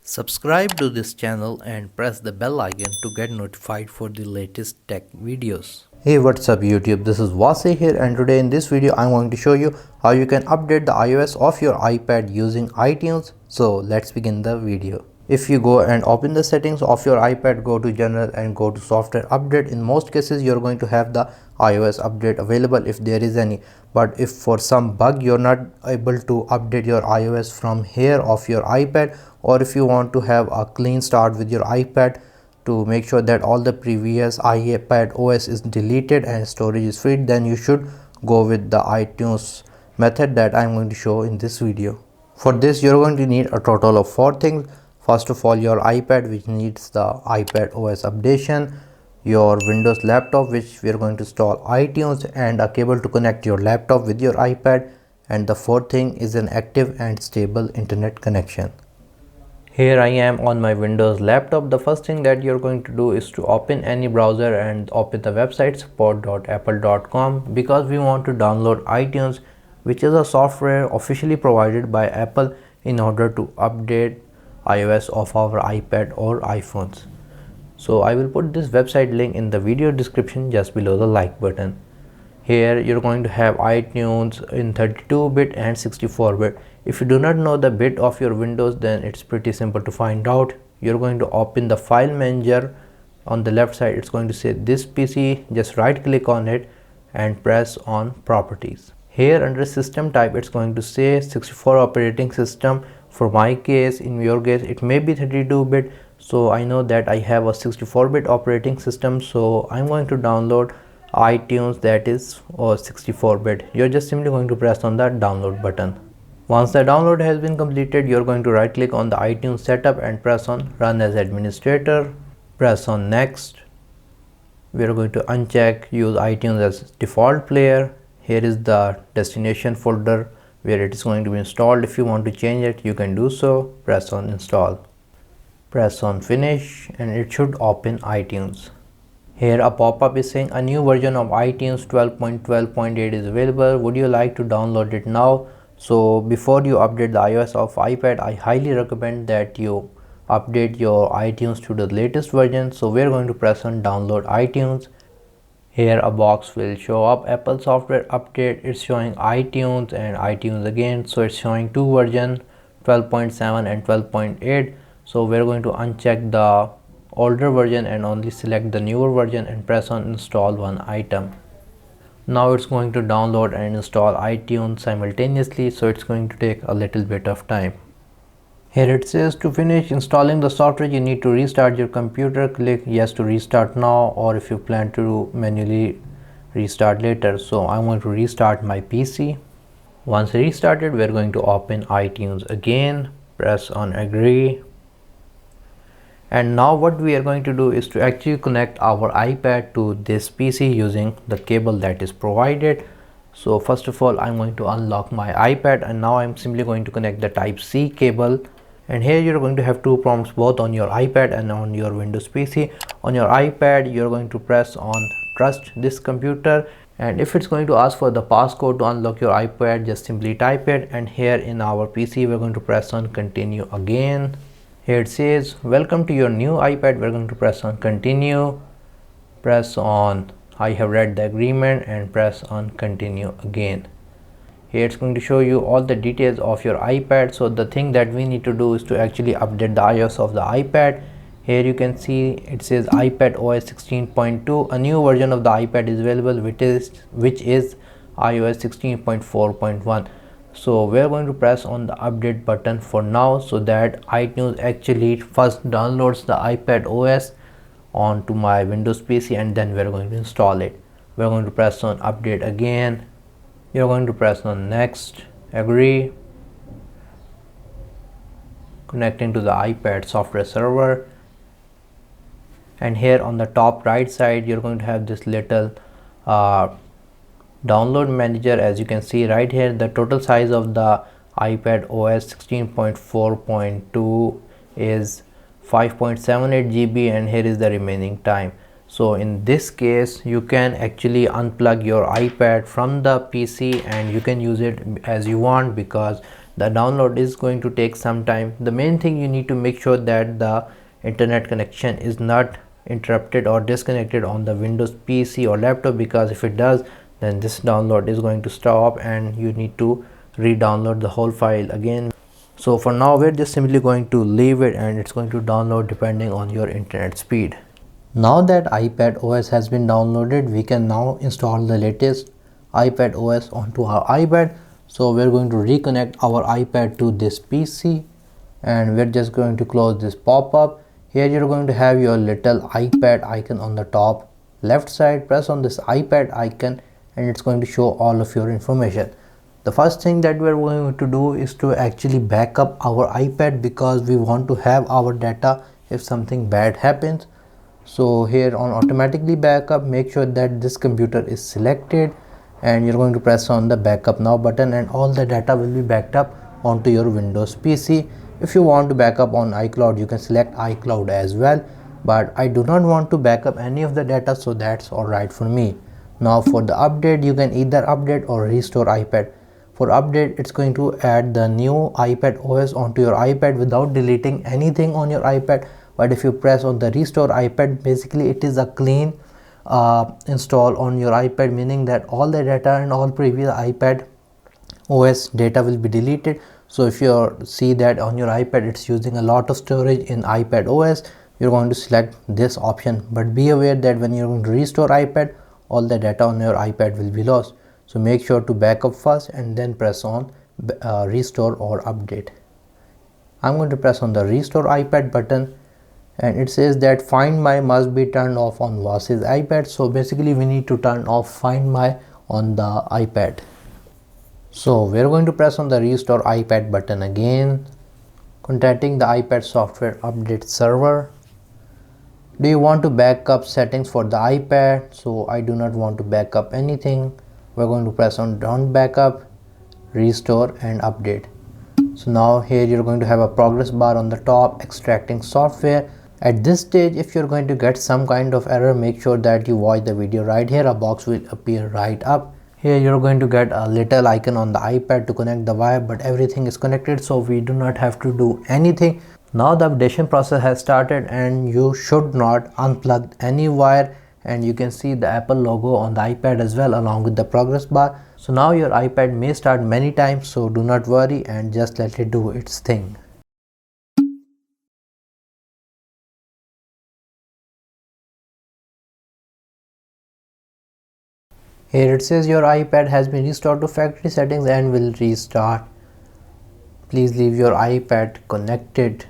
Subscribe to this channel and press the bell icon to get notified for the latest tech videos. Hey, what's up YouTube, this is Wasay here, and today in this video I'm going to show you how you can update the iOS of your iPad using iTunes. So let's begin the video. If you go and open the settings of your iPad, go to general and go to software update. In most cases you're going to have the iOS update available if there is any, but if for some bug you're not able to update your iOS from here of your iPad, or if you want to have a clean start with your iPad to make sure that all the previous iPad OS is deleted and storage is freed, then you should go with the iTunes method that I'm going to show in this video. For this you're going to need a total of 4 things. First of all, your iPad, which needs the iPad OS updation, your Windows laptop, which we are going to install iTunes, and a cable to connect your laptop with your iPad, and the fourth thing is an active and stable internet connection. Here I am on my Windows laptop. The first thing that you're going to do is to open any browser and open the website support.apple.com, because we want to download iTunes, which is a software officially provided by Apple in order to update iOS of our iPad or iPhones. So I will put this website link in the video description just below the like button. Here you're going to have iTunes in 32-bit and 64-bit. If you do not know the bit of your Windows, then it's pretty simple to find out. You're going to open the file manager. On the left side it's going to say this PC. Just right click on it and press on properties. Here under system type it's going to say 64 operating system. For my case, in your case, it may be 32-bit. So I know that I have a 64-bit operating system, so I'm going to download iTunes that is 64-bit. You're just simply going to press on that download button. Once the download has been completed, you're going to right click on the iTunes setup and press on run as administrator. Press on next. We're going to uncheck use iTunes as default player. Here is the destination folder where it is going to be installed. If you want to change it, you can do so. Press on install. Press on finish and it should open iTunes. Here a pop-up is saying a new version of iTunes 12.12.8 is available. Would you like to download it now? So before you update the iOS of iPad, I highly recommend that you update your iTunes to the latest version. So we're going to press on download iTunes. Here a box will show up Apple software update. It's showing iTunes and iTunes again, so it's showing two versions, 12.7 and 12.8. so we're going to uncheck the older version and only select the newer version and press on install one item. Now it's going to download and install iTunes simultaneously, so it's going to take a little bit of time. Here it says to finish installing the software you need to restart your computer. Click yes to restart now, or if you plan to manually restart later. So I'm going to restart my PC. Once restarted, we're going to open iTunes again. Press on agree. And now what we are going to do is to actually connect our iPad to this PC using the cable that is provided. So first of all, I'm going to unlock my iPad, and now I'm simply going to connect the Type-C cable. And here you're going to have two prompts both on your iPad and on your Windows PC. On your iPad, you're going to press on trust this computer, and if it's going to ask for the passcode to unlock your iPad, just simply type it. And here in our PC, we're going to press on continue again. Here it says welcome to your new iPad. We're going to press on continue. Press on I have read the agreement and press on continue again. Here it's going to show you all the details of your iPad. So the thing that we need to do is to actually update the iOS of the iPad. Here you can see it says iPad OS 16.2. A new version of the iPad is available, which is iOS 16.4.1. So we're going to press on the update button for now, so that iTunes actually first downloads the iPad OS onto my Windows PC, and then we're going to install it. We're going to press on update again. You're going to press on next, agree, connecting to the iPad software server. And here on the top right side, you're going to have this little download manager. As you can see right here, the total size of the iPad OS 16.4.2 is 5.78 GB, and here is the remaining time. So in this case, you can actually unplug your iPad from the PC and you can use it as you want, because the download is going to take some time. The main thing, you need to make sure that the internet connection is not interrupted or disconnected on the Windows PC or laptop, because if it does, then this download is going to stop and you need to re-download the whole file again. So for now we're just simply going to leave it, and it's going to download depending on your internet speed. Now that iPad OS has been downloaded, we can now install the latest iPad OS onto our iPad. So we're going to reconnect our iPad to this PC, and we're just going to close this pop-up. Here you're going to have your little iPad icon on the top left side. Press on this iPad icon and it's going to show all of your information. The first thing that we're going to do is to actually back up our iPad, because we want to have our data if something bad happens. So here on automatically backup, make sure that this computer is selected, and you're going to press on the backup now button, and all the data will be backed up onto your Windows PC. If you want to backup on iCloud, you can select iCloud as well, but I do not want to backup any of the data, so that's alright for me. Now for the update, you can either update or restore iPad. For update, it's going to add the new iPad OS onto your iPad without deleting anything on your iPad. But if you press on the restore iPad, basically it is a clean install on your iPad, meaning that all the data and all previous iPad OS data will be deleted. So if you see that on your iPad it's using a lot of storage in iPad OS, you're going to select this option. But be aware that when you're going to restore iPad, all the data on your iPad will be lost. So make sure to back up first and then press on restore or update. I'm going to press on the restore iPad button, and it says that Find My must be turned off on Wasay's iPad. So basically we need to turn off Find My on the iPad. So we're going to press on the restore iPad button again, contacting the iPad software update server. Do you want to back up settings for the iPad? So I do not want to back up anything. We're going to press on don't backup, restore and update. So now here you're going to have a progress bar on the top extracting software. At this stage, if you're going to get some kind of error, make sure that you watch the video. Right here a box will appear right up. Here you're going to get a little icon on the iPad to connect the wire, but everything is connected, so we do not have to do anything. Now the updation process has started, and you should not unplug any wire, and you can see the Apple logo on the iPad as well along with the progress bar. So now your iPad may start many times, so do not worry and just let it do its thing. Here it says your iPad has been restored to factory settings and will restart. Please leave your iPad connected.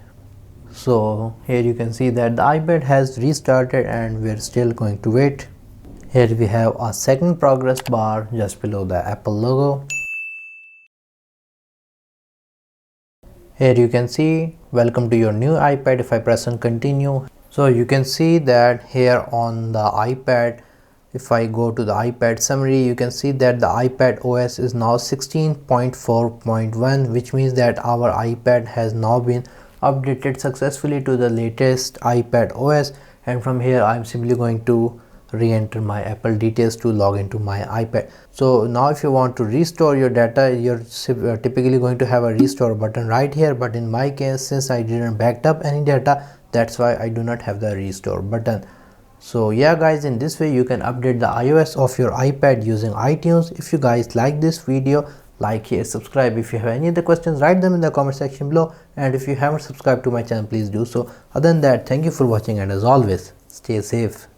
So here you can see that the iPad has restarted, and we're still going to wait. Here we have a second progress bar just below the Apple logo. Here you can see welcome to your new iPad. If I press on continue, so you can see that here on the iPad, if I go to the iPad summary, you can see that the iPad OS is now 16.4.1, which means that our iPad has now been updated successfully to the latest iPad OS. And from here I'm simply going to re-enter my Apple details to log into my iPad. So now if you want to restore your data, you're typically going to have a restore button right here, but in my case, since I didn't backed up any data, that's why I do not have the restore button. So yeah guys, in this way you can update the iOS of your iPad using iTunes. If you guys like this video, like, share, subscribe. If you have any other questions, write them in the comment section below, and if you haven't subscribed to my channel, please do so. Other than that, thank you for watching, and as always, stay safe.